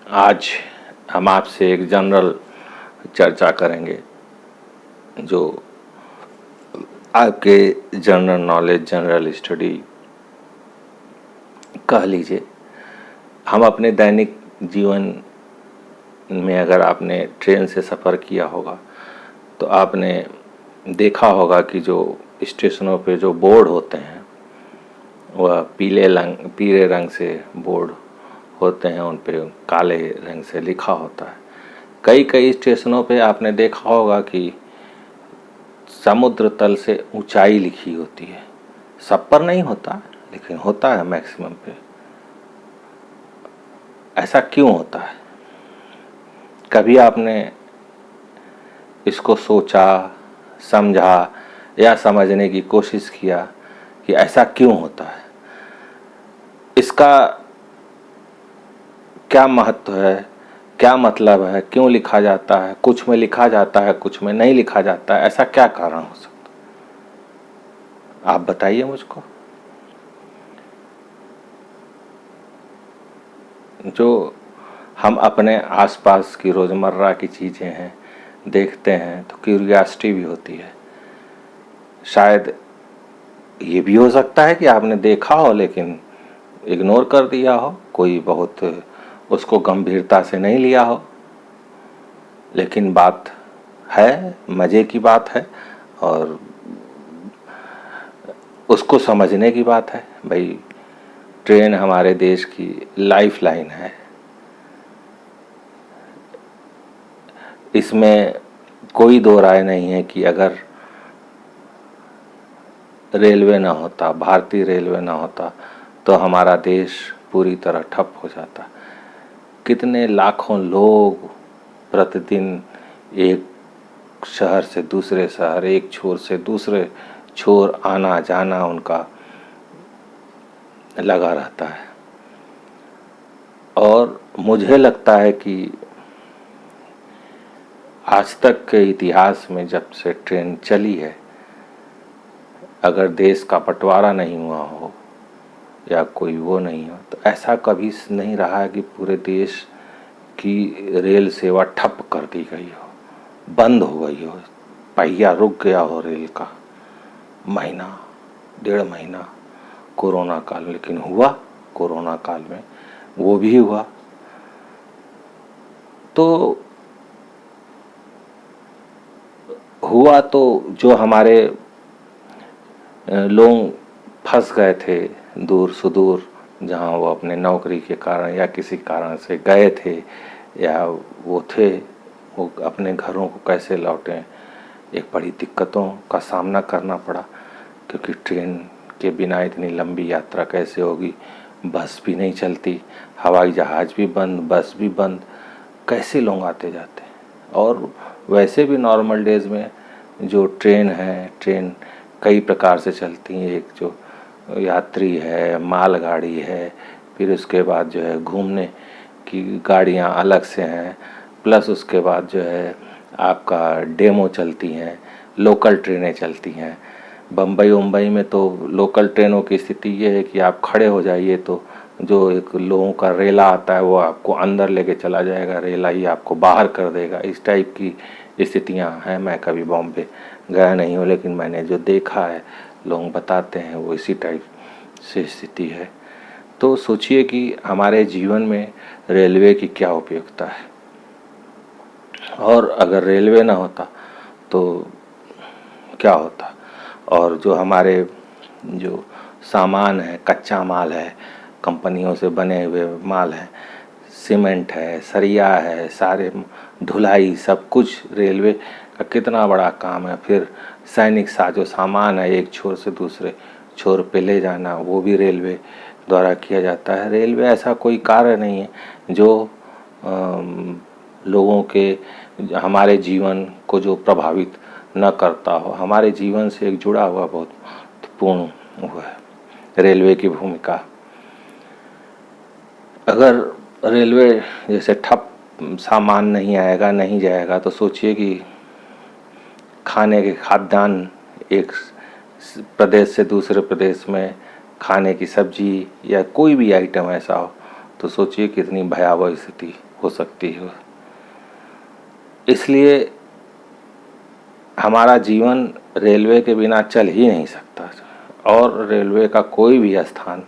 आज हम आपसे एक जनरल चर्चा करेंगे जो आपके जनरल नॉलेज, जनरल स्टडी कह लीजिए। हम अपने दैनिक जीवन में अगर आपने ट्रेन से सफ़र किया होगा तो आपने देखा होगा कि जो स्टेशनों पे जो बोर्ड होते हैं वह पीले रंग से बोर्ड होते हैं, उन पे काले रंग से लिखा होता है। कई कई स्टेशनों पे आपने देखा होगा कि समुद्र तल से ऊंचाई लिखी होती है। सब पर नहीं होता लेकिन होता है मैक्सिमम पे। ऐसा क्यों होता है? कभी आपने इसको सोचा, समझा या समझने की कोशिश किया कि ऐसा क्यों होता है? इसका क्या महत्व है, क्या मतलब है, क्यों लिखा जाता है? कुछ में लिखा जाता है, कुछ में नहीं लिखा जाता है। ऐसा क्या कारण हो सकता है? आप बताइए मुझको। जो हम अपने आसपास की रोज़मर्रा की चीज़ें हैं देखते हैं तो क्यूरियोसिटी भी होती है। शायद ये भी हो सकता है कि आपने देखा हो लेकिन इग्नोर कर दिया हो, कोई बहुत उसको गंभीरता से नहीं लिया हो। लेकिन बात है, मज़े की बात है और उसको समझने की बात है। भाई, ट्रेन हमारे देश की लाइफ लाइन है। इसमें कोई दो राय नहीं है कि अगर रेलवे ना होता, भारतीय रेलवे ना होता तो हमारा देश पूरी तरह ठप हो जाता। कितने लाखों लोग प्रतिदिन एक शहर से दूसरे शहर, एक छोर से दूसरे छोर आना जाना उनका लगा रहता है। और मुझे लगता है कि आज तक के इतिहास में जब से ट्रेन चली है, अगर देश का बंटवारा नहीं हुआ हो या कोई वो नहीं हो तो ऐसा कभी नहीं रहा है कि पूरे देश की रेल सेवा ठप कर दी गई हो, बंद हो गई हो, पहिया रुक गया हो रेल का महीना 1.5 महीना कोरोना काल। लेकिन हुआ, कोरोना काल में वो भी हुआ। तो हुआ तो जो हमारे लोग फंस गए थे दूर सुदूर, जहाँ वो अपने नौकरी के कारण या किसी कारण से गए थे या वो थे, वो अपने घरों को कैसे लौटें, एक बड़ी दिक्कतों का सामना करना पड़ा। क्योंकि ट्रेन के बिना इतनी लंबी यात्रा कैसे होगी? बस भी नहीं चलती, हवाई जहाज़ भी बंद, बस भी बंद, कैसे लोग आते जाते? और वैसे भी नॉर्मल डेज में जो ट्रेन है, ट्रेन कई प्रकार से चलती हैं। एक जो यात्री है, मालगाड़ी है, फिर उसके बाद जो है घूमने की गाड़ियाँ अलग से हैं, प्लस उसके बाद जो है आपका डेमो चलती हैं, लोकल ट्रेनें चलती हैं। बम्बई में तो लोकल ट्रेनों की स्थिति ये है कि आप खड़े हो जाइए तो जो एक लोगों का रेला आता है वो आपको अंदर लेके चला जाएगा, रेला ही आपको बाहर कर देगा। इस टाइप की स्थितियां हैं। मैं कभी बॉम्बे गया नहीं हूँ लेकिन मैंने जो देखा है, लोग बताते हैं, वो इसी टाइप से स्थिति है। तो सोचिए कि हमारे जीवन में रेलवे की क्या उपयोगिता है, और अगर रेलवे ना होता तो क्या होता। और जो हमारे जो सामान है, कच्चा माल है, कंपनियों से बने हुए माल है, सीमेंट है, सरिया है, सारे ढुलाई, सब कुछ रेलवे का कितना बड़ा काम है। फिर सैनिक साजो सामान है, एक छोर से दूसरे छोर पे ले जाना, वो भी रेलवे द्वारा किया जाता है। रेलवे ऐसा कोई कार्य नहीं है जो लोगों के, हमारे जीवन को जो प्रभावित न करता हो। हमारे जीवन से एक जुड़ा हुआ बहुत महत्वपूर्ण हुआ है रेलवे की भूमिका। अगर रेलवे जैसे ठप, सामान नहीं आएगा, नहीं जाएगा, तो सोचिए कि खाने के खाद्यान्न एक प्रदेश से दूसरे प्रदेश में खाने की सब्जी या कोई भी आइटम ऐसा हो तो सोचिए कितनी भयावह स्थिति हो सकती है। इसलिए हमारा जीवन रेलवे के बिना चल ही नहीं सकता। और रेलवे का कोई भी स्थान,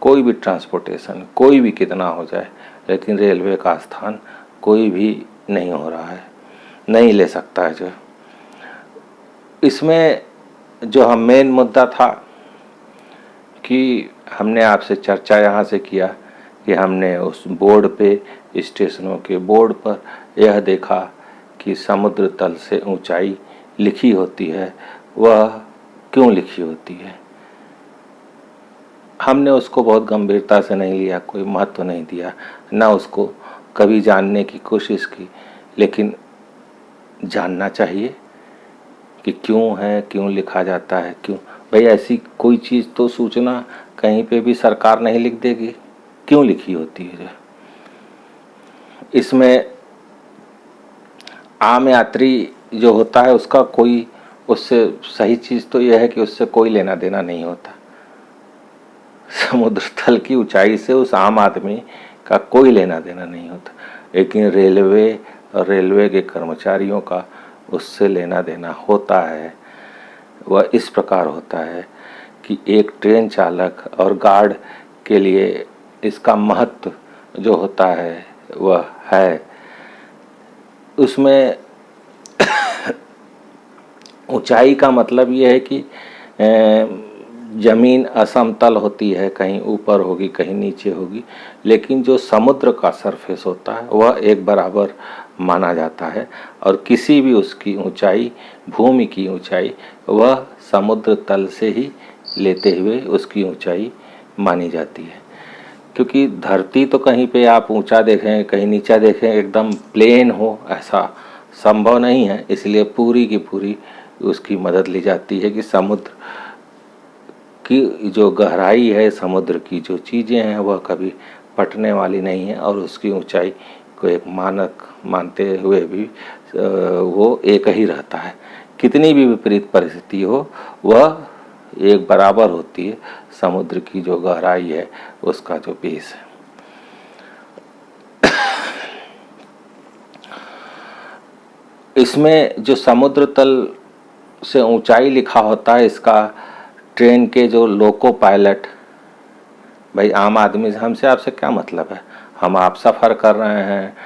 कोई भी ट्रांसपोर्टेशन, कोई भी कितना हो जाए, लेकिन रेलवे का स्थान कोई भी नहीं हो रहा है, नहीं ले सकता है। जो इसमें जो हम मेन मुद्दा था कि हमने आपसे चर्चा यहाँ से किया कि हमने उस बोर्ड पे, स्टेशनों के बोर्ड पर यह देखा कि समुद्र तल से ऊंचाई लिखी होती है। वह क्यों लिखी होती है? हमने उसको बहुत गंभीरता से नहीं लिया, कोई महत्व नहीं दिया, ना उसको कभी जानने की कोशिश की। लेकिन जानना चाहिए कि क्यों है, क्यों लिखा जाता है, क्यों। भाई ऐसी कोई चीज़ तो सूचना कहीं पे भी सरकार नहीं लिख देगी, क्यों लिखी होती है? इसमें आम यात्री जो होता है उसका कोई, उससे सही चीज़ तो यह है कि उससे कोई लेना देना नहीं होता। समुद्र तल की ऊंचाई से उस आम आदमी का कोई लेना देना नहीं होता। लेकिन रेलवे और रेलवे के कर्मचारियों का उससे लेना देना होता है। वह इस प्रकार होता है कि एक ट्रेन चालक और गार्ड के लिए इसका महत्व जो होता है वह है। उसमें ऊंचाई का मतलब यह है कि जमीन असमतल होती है, कहीं ऊपर होगी, कहीं नीचे होगी, लेकिन जो समुद्र का सरफेस होता है वह एक बराबर माना जाता है। और किसी भी उसकी ऊंचाई, भूमि की ऊंचाई, वह समुद्र तल से ही लेते हुए उसकी ऊंचाई मानी जाती है। क्योंकि धरती तो कहीं पे आप ऊंचा देखें, कहीं नीचा देखें, एकदम प्लेन हो, ऐसा संभव नहीं है। इसलिए पूरी की पूरी उसकी मदद ली जाती है कि समुद्र की जो गहराई है, समुद्र की जो चीज़ें हैं, वह कभी पटने वाली नहीं है। और उसकी ऊंचाई को एक मानक मानते हुए भी वो एक ही रहता है। कितनी भी विपरीत परिस्थिति हो, वह एक बराबर होती है। समुद्र की जो गहराई है उसका जो बेस है। इसमें जो समुद्र तल से ऊंचाई लिखा होता है, इसका ट्रेन के जो लोको पायलट, भाई आम आदमी से, हमसे आपसे क्या मतलब है? हम आप सफ़र कर रहे हैं,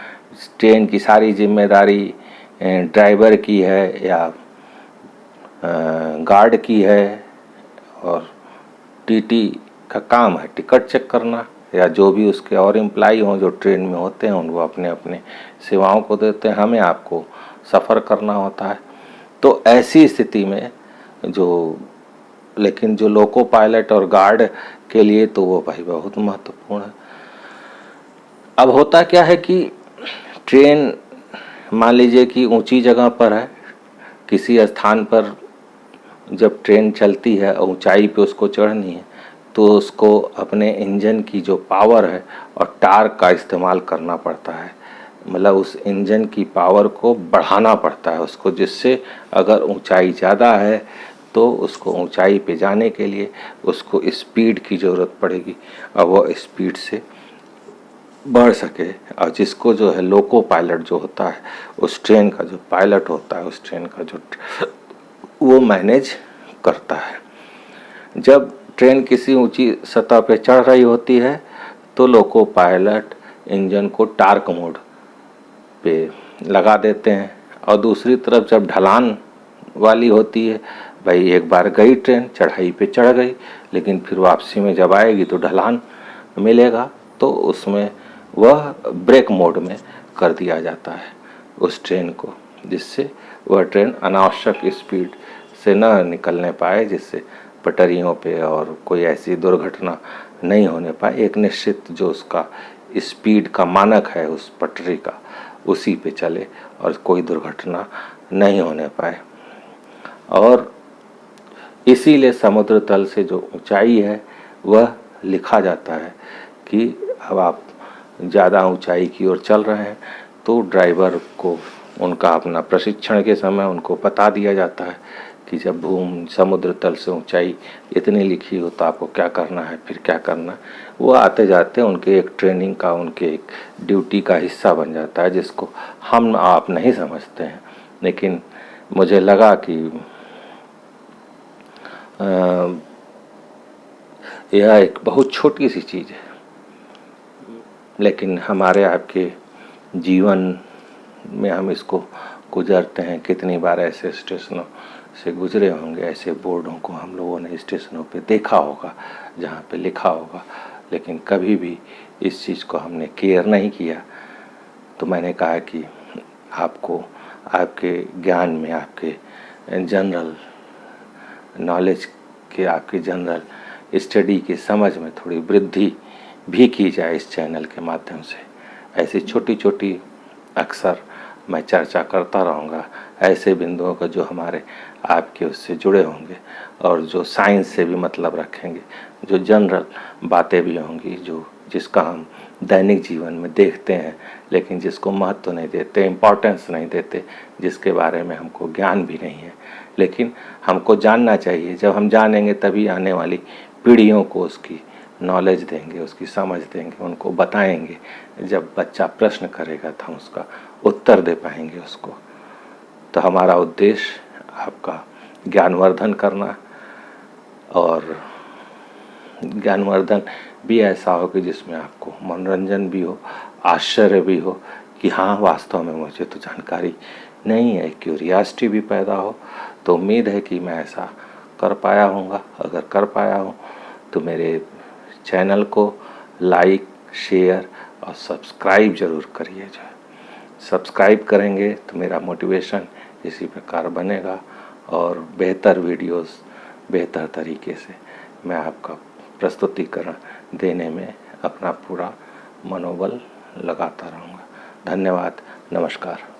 ट्रेन की सारी जिम्मेदारी ड्राइवर की है या गार्ड की है, और टीटी का काम है टिकट चेक करना, या जो भी उसके और एम्प्लाई हों जो ट्रेन में होते हैं, उनको अपने अपने सेवाओं को देते हैं। हमें आपको सफ़र करना होता है। तो ऐसी स्थिति में लेकिन जो लोको पायलट और गार्ड के लिए तो वो भाई बहुत महत्वपूर्ण है। अब होता क्या है कि ट्रेन मान लीजिए कि ऊंची जगह पर है, किसी स्थान पर जब ट्रेन चलती है, ऊंचाई पे उसको चढ़नी है, तो उसको अपने इंजन की जो पावर है और टार्क का इस्तेमाल करना पड़ता है। मतलब उस इंजन की पावर को बढ़ाना पड़ता है उसको, जिससे अगर ऊंचाई ज़्यादा है तो उसको ऊंचाई पे जाने के लिए उसको स्पीड की ज़रूरत पड़ेगी, और वो स्पीड से बढ़ सके। और जिसको जो है लोको पायलट जो होता है, उस ट्रेन का जो पायलट होता है, उस ट्रेन का जो वो मैनेज करता है। जब ट्रेन किसी ऊंची सतह पे चढ़ रही होती है तो लोको पायलट इंजन को टार्क मोड पे लगा देते हैं। और दूसरी तरफ जब ढलान वाली होती है, भाई एक बार गई ट्रेन, चढ़ाई पे चढ़ गई, लेकिन फिर वापसी में जब आएगी तो ढलान मिलेगा, तो उसमें वह ब्रेक मोड में कर दिया जाता है उस ट्रेन को, जिससे वह ट्रेन अनावश्यक स्पीड से न निकलने पाए, जिससे पटरियों पे और कोई ऐसी दुर्घटना नहीं होने पाए। एक निश्चित जो उसका स्पीड का मानक है उस पटरी का, उसी पे चले और कोई दुर्घटना नहीं होने पाए। और इसीलिए समुद्र तल से जो ऊंचाई है वह लिखा जाता है कि अब आप ज़्यादा ऊंचाई की ओर चल रहे हैं, तो ड्राइवर को उनका अपना प्रशिक्षण के समय उनको बता दिया जाता है कि जब समुद्र तल से ऊंचाई इतनी लिखी हो तो आपको क्या करना है, फिर क्या करना, वो आते जाते उनके एक ट्रेनिंग का, उनके एक ड्यूटी का हिस्सा बन जाता है, जिसको हम आप नहीं समझते हैं। लेकिन मुझे लगा कि यह एक बहुत छोटी सी चीज़ है, लेकिन हमारे आपके जीवन में हम इसको गुजरते हैं। कितनी बार ऐसे स्टेशनों से गुजरे होंगे, ऐसे बोर्डों को हम लोगों ने स्टेशनों पे देखा होगा जहाँ पे लिखा होगा, लेकिन कभी भी इस चीज़ को हमने केयर नहीं किया। तो मैंने कहा कि आपको आपके ज्ञान में, आपके जनरल नॉलेज के, आपकी जनरल स्टडी की समझ में थोड़ी वृद्धि भी की जाए इस चैनल के माध्यम से। ऐसी छोटी छोटी अक्सर मैं चर्चा करता रहूँगा, ऐसे बिंदुओं का जो हमारे आपके उससे जुड़े होंगे और जो साइंस से भी मतलब रखेंगे, जो जनरल बातें भी होंगी, जिसका हम दैनिक जीवन में देखते हैं लेकिन जिसको महत्व नहीं देते, इम्पोर्टेंस नहीं देते, जिसके बारे में हमको ज्ञान भी नहीं है, लेकिन हमको जानना चाहिए। जब हम जानेंगे तभी आने वाली पीढ़ियों को उसकी नॉलेज देंगे, उसकी समझ देंगे, उनको बताएंगे। जब बच्चा प्रश्न करेगा तो हम उसका उत्तर दे पाएंगे उसको। तो हमारा उद्देश्य आपका ज्ञानवर्धन करना, और ज्ञानवर्धन भी ऐसा हो कि जिसमें आपको मनोरंजन भी हो, आश्चर्य भी हो कि हाँ वास्तव में मुझे तो जानकारी नहीं है, क्यूरियासिटी भी पैदा हो। तो उम्मीद है कि मैं ऐसा कर पाया हूँगा। अगर कर पाया हूँ तो मेरे चैनल को लाइक, शेयर और सब्सक्राइब ज़रूर करिए। जो सब्सक्राइब करेंगे तो मेरा मोटिवेशन इसी प्रकार बनेगा और बेहतर वीडियोस बेहतर तरीके से मैं आपका प्रस्तुतिकरण देने में अपना पूरा मनोबल लगाता रहूँगा। धन्यवाद, नमस्कार।